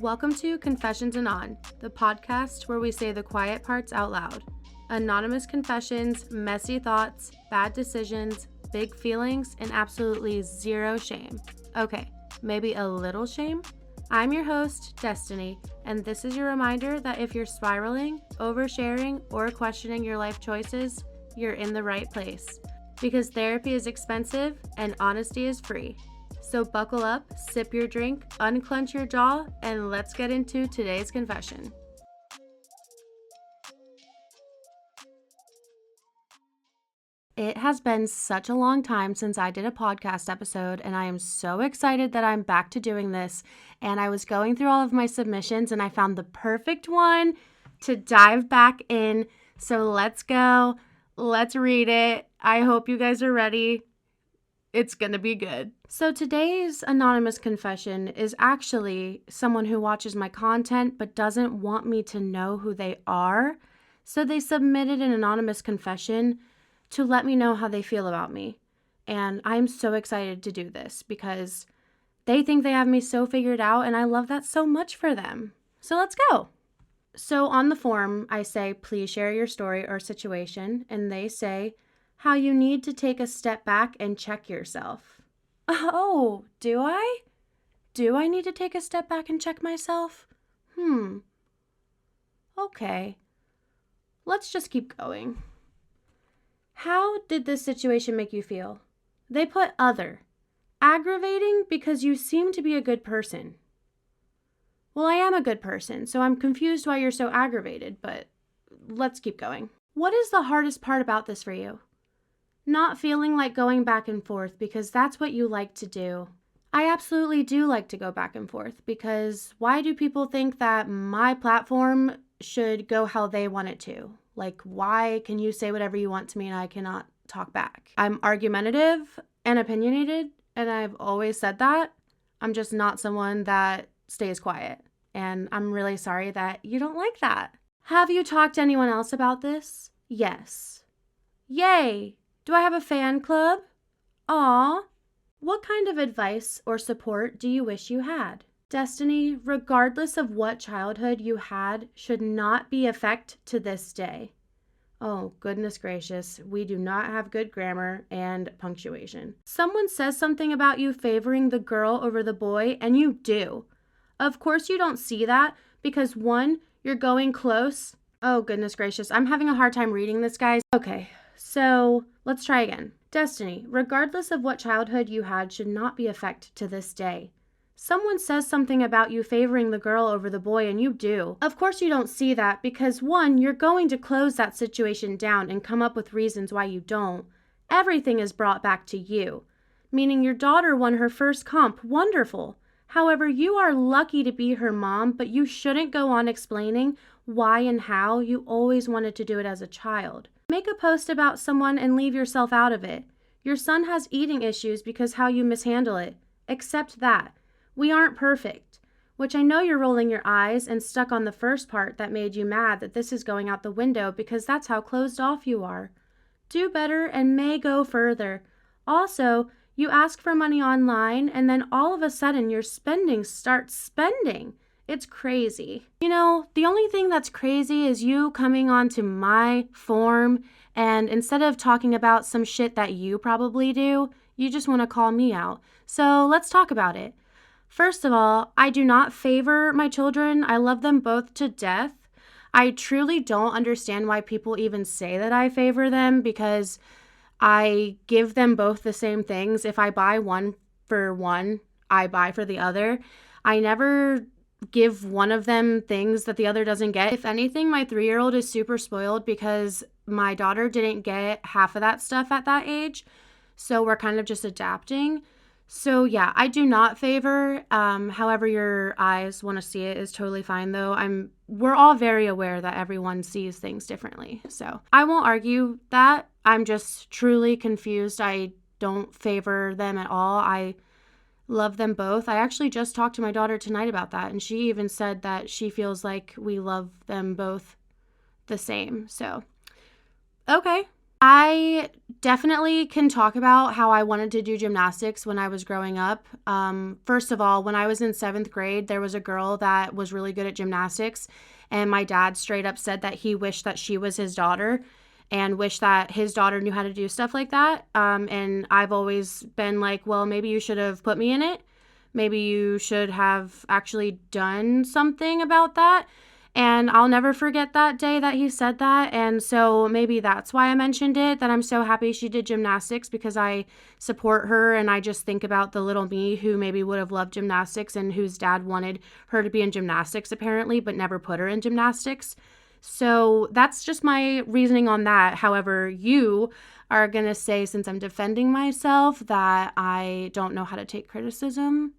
Welcome to Confessions Anon, the podcast where we say the quiet parts out loud. Anonymous confessions, messy thoughts, bad decisions, big feelings, and absolutely zero shame. Okay, maybe a little shame? I'm your host, Destiny, and this is your reminder that if you're spiraling, oversharing, or questioning your life choices, you're in the right place. Because therapy is expensive and honesty is free. So buckle up, sip your drink, unclench your jaw, and let's get into today's confession. It has been such a long time since I did a podcast episode, and I am so excited that I'm back to doing this. And I was going through all of my submissions, and I found the perfect one to dive back in. So let's go. Let's read it. I hope you guys are ready. It's gonna be good. So today's anonymous confession is actually someone who watches my content but doesn't want me to know who they are. So they submitted an anonymous confession to let me know how they feel about me. And I'm so excited to do this because they think they have me so figured out, and I love that so much for them. So let's go. So on the form, I say, please share your story or situation, and they say how you need to take a step back and check yourself. Oh, do I? Do I need to take a step back and check myself? Okay. Let's just keep going. How did this situation make you feel? They put other. Aggravating because you seem to be a good person. Well, I am a good person, so I'm confused why you're so aggravated, but let's keep going. What is the hardest part about this for you? Not feeling like going back and forth because that's what you like to do. I absolutely do like to go back and forth because why do people think that my platform should go how they want it to? Like, why can you say whatever you want to me and I cannot talk back? I'm argumentative and opinionated, and I've always said that. I'm just not someone that stays quiet, and I'm really sorry that you don't like that. Have you talked to anyone else about this? Yes. Yay! Do I have a fan club? Aw. What kind of advice or support do you wish you had? Destiny, regardless of what childhood you had, should not be effect to this day. Oh, goodness gracious, we do not have good grammar and punctuation. Someone says something about you favoring the girl over the boy, and you do. Of course you don't see that because one, you're going close. Oh, goodness gracious, I'm having a hard time reading this, guys. Okay. So let's try again. Destiny, regardless of what childhood you had, should not be effect to this day. Someone says something about you favoring the girl over the boy, and you do. Of course you don't see that because one, you're going to close that situation down and come up with reasons why you don't. Everything is brought back to you. Meaning your daughter won her first comp. Wonderful. However, you are lucky to be her mom, but you shouldn't go on explaining why and how you always wanted to do it as a child. Make a post about someone and leave yourself out of it. Your son has eating issues because how you mishandle it. Accept that. We aren't perfect. Which I know you're rolling your eyes and stuck on the first part that made you mad that this is going out the window because that's how closed off you are. Do better and may go further. Also, you ask for money online and then all of a sudden your spending starts spending. It's crazy. You know, the only thing that's crazy is you coming onto my form and instead of talking about some shit that you probably do, you just want to call me out. So let's talk about it. First of all, I do not favor my children. I love them both to death. I truly don't understand why people even say that I favor them because I give them both the same things. If I buy one for one, I buy for the other. I never give one of them things that the other doesn't get. If anything, my 3-year-old is super spoiled because my daughter didn't get half of that stuff at that age. So we're kind of just adapting. So yeah, I do not favor. However your eyes want to see it is totally fine though. We're all very aware that everyone sees things differently. So I won't argue that. I'm just truly confused. I don't favor them at all. I love them both. I actually just talked to my daughter tonight about that, and she even said that she feels like we love them both the same. So, okay. I definitely can talk about how I wanted to do gymnastics when I was growing up. First of all, when I was in 7th grade, there was a girl that was really good at gymnastics, and my dad straight up said that he wished that she was his daughter and wished that his daughter knew how to do stuff like that. And I've always been like, well, maybe you should have put me in it. Maybe you should have actually done something about that. And I'll never forget that day that he said that. And so maybe that's why I mentioned it, that I'm so happy she did gymnastics, because I support her and I just think about the little me who maybe would have loved gymnastics and whose dad wanted her to be in gymnastics apparently, but never put her in gymnastics. So that's just my reasoning on that. However, you are going to say, since I'm defending myself, that I don't know how to take criticism.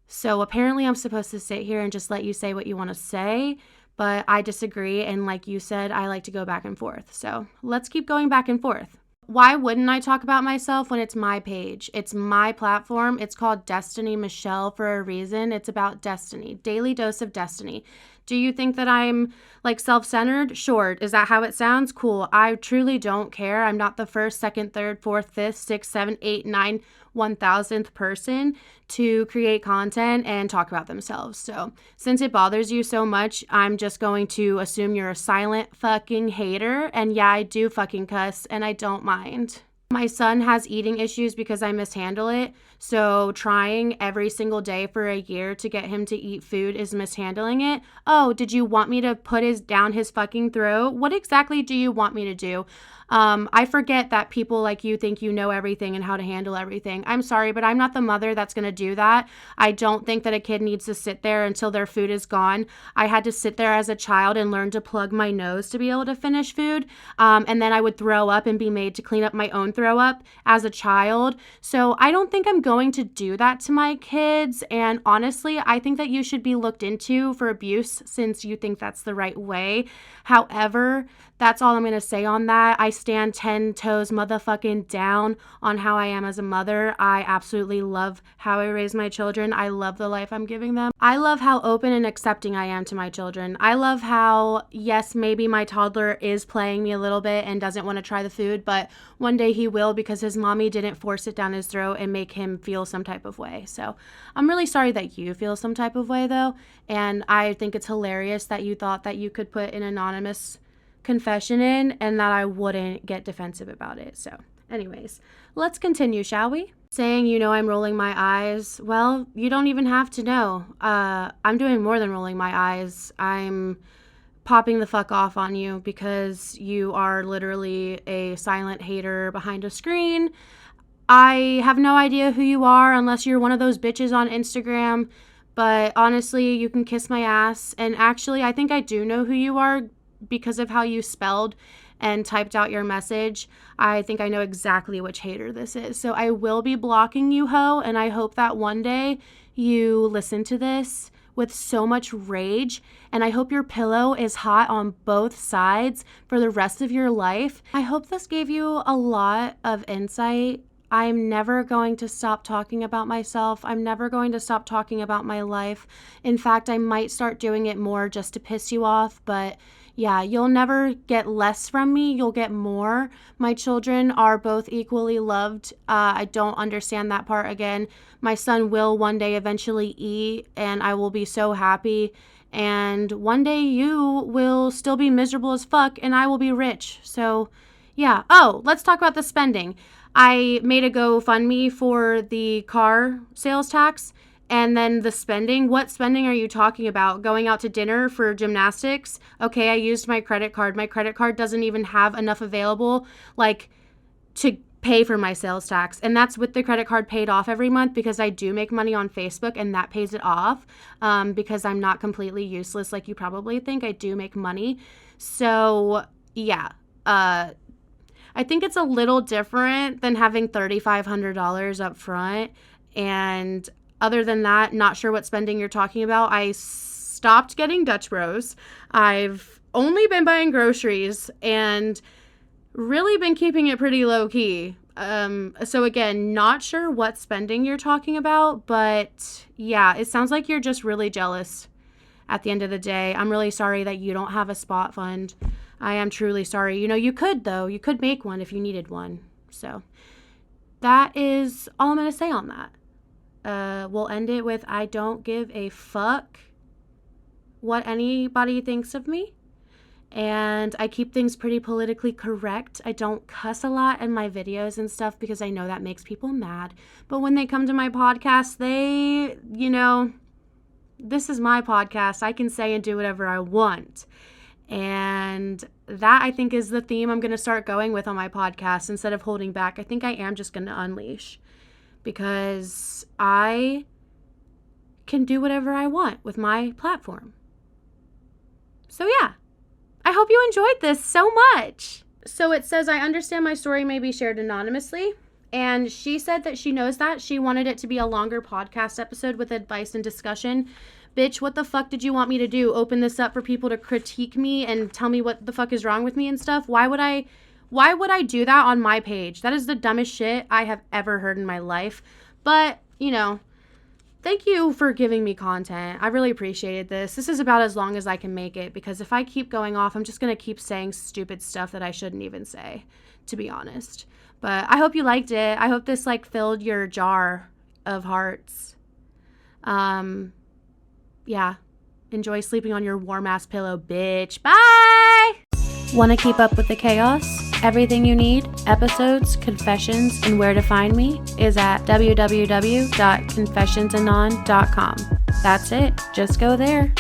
So apparently I'm supposed to sit here and just let you say what you want to say, but I disagree. And like you said, I like to go back and forth. So let's keep going back and forth. Why wouldn't I talk about myself when it's my page? It's my platform. It's called Destiny Michelle for a reason. It's about destiny, daily dose of destiny. Do you think that I'm like self-centered? Sure. Is that how it sounds? Cool. I truly don't care. I'm not the first, second, third, fourth, fifth, sixth, seventh, eighth, ninth, 1000th person to create content and talk about themselves. So since it bothers you so much, I'm just going to assume you're a silent fucking hater. And yeah, I do fucking cuss and I don't mind. My son has eating issues because I mishandle it. So trying every single day for a year to get him to eat food is mishandling it. Oh, did you want me to put down his fucking throat? What exactly do you want me to do? I forget that people like you think you know everything and how to handle everything. I'm sorry, but I'm not the mother that's going to do that. I don't think that a kid needs to sit there until their food is gone. I had to sit there as a child and learn to plug my nose to be able to finish food. And then I would throw up and be made to clean up my own throw up as a child. So I don't think I'm going to do that to my kids. And honestly, I think that you should be looked into for abuse since you think that's the right way. However, that's all I'm going to say on that. I stand 10 toes motherfucking down on how I am as a mother. I absolutely love how I raise my children. I love the life I'm giving them. I love how open and accepting I am to my children. I love how, yes, maybe my toddler is playing me a little bit and doesn't want to try the food, but one day he will, because his mommy didn't force it down his throat and make him feel some type of way. So I'm really sorry that you feel some type of way though. And I think it's hilarious that you thought that you could put an anonymous confession in and that I wouldn't get defensive about it. So anyways, let's continue, shall we? Saying, I'm rolling my eyes. Well, you don't even have to know. I'm doing more than rolling my eyes. I'm popping the fuck off on you because you are literally a silent hater behind a screen. I have no idea who you are unless you're one of those bitches on Instagram, but honestly, you can kiss my ass. And actually, I think I do know who you are because of how you spelled and typed out your message. I think I know exactly which hater this is. So I will be blocking you, ho, and I hope that one day you listen to this with so much rage, and I hope your pillow is hot on both sides for the rest of your life. I hope this gave you a lot of insight. I'm never going to stop talking about myself. I'm never going to stop talking about my life. In fact, I might start doing it more just to piss you off, but yeah, you'll never get less from me. You'll get more. My children are both equally loved. I don't understand that part again. My son will one day eventually eat, and I will be so happy. And one day you will still be miserable as fuck, and I will be rich. So yeah. Oh, let's talk about the spending. I made a GoFundMe for the car sales tax. And then the spending, what spending are you talking about? Going out to dinner for gymnastics? Okay, I used my credit card. My credit card doesn't even have enough available, to pay for my sales tax. And that's with the credit card paid off every month, because I do make money on Facebook and that pays it off, because I'm not completely useless like you probably think. I do make money. So yeah, I think it's a little different than having $3,500 up front. And other than that, not sure what spending you're talking about. I stopped getting Dutch Bros. I've only been buying groceries and really been keeping it pretty low key. So again, not sure what spending you're talking about, but yeah, it sounds like you're just really jealous at the end of the day. I'm really sorry that you don't have a spot fund. I am truly sorry. You could, though. You could make one if you needed one. So that is all I'm going to say on that. We'll end it with, I don't give a fuck what anybody thinks of me. And I keep things pretty politically correct. I don't cuss a lot in my videos and stuff because I know that makes people mad. But when they come to my podcast, this is my podcast. I can say and do whatever I want. And that, I think, is the theme I'm going to start going with on my podcast. Instead of holding back, I think I am just going to unleash. Because I can do whatever I want with my platform. So yeah. I hope you enjoyed this so much. So it says, I understand my story may be shared anonymously. And she said that she knows that. She wanted it to be a longer podcast episode with advice and discussion. Bitch, what the fuck did you want me to do? Open this up for people to critique me and tell me what the fuck is wrong with me and stuff? Why would I do that on my page? That is the dumbest shit I have ever heard in my life. But, thank you for giving me content. I really appreciated this. This is about as long as I can make it, because if I keep going off, I'm just going to keep saying stupid stuff that I shouldn't even say, to be honest. But I hope you liked it. I hope this filled your jar of hearts. Yeah. Enjoy sleeping on your warm ass pillow, bitch. Bye! Want to keep up with the chaos? Everything you need, episodes, confessions, and where to find me is at www.confessionsanon.com. That's it. Just go there.